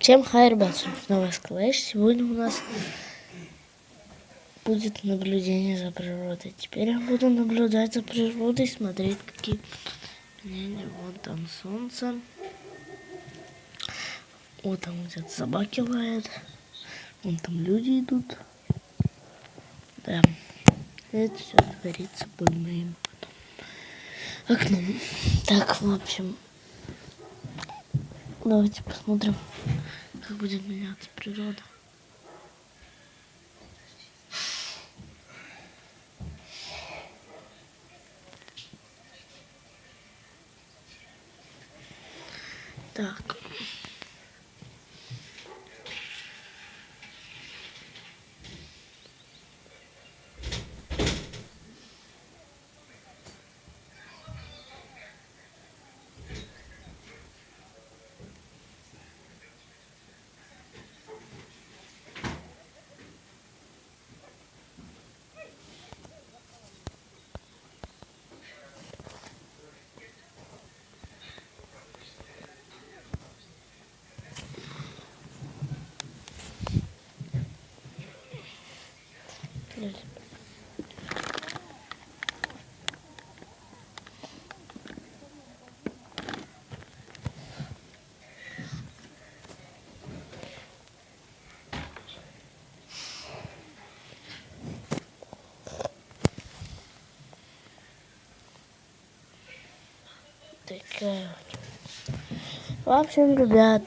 Всем хай, ребят, снова Sklash. Сегодня у нас будет наблюдение за природой. Теперь я буду наблюдать за природой, смотреть, какие изменения. Вот там солнце. Вот там где-то собаки лают. Вон там люди идут. Да. Это все творится под моим окном. Так, в общем, давайте посмотрим, как будет меняться природа. Так. Такая. В общем, ребят,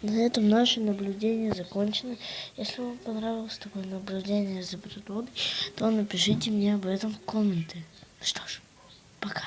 на этом наше наблюдение закончено. Если вам понравилось такое наблюдение за природой, то напишите мне об этом в комменты. Ну что ж, пока.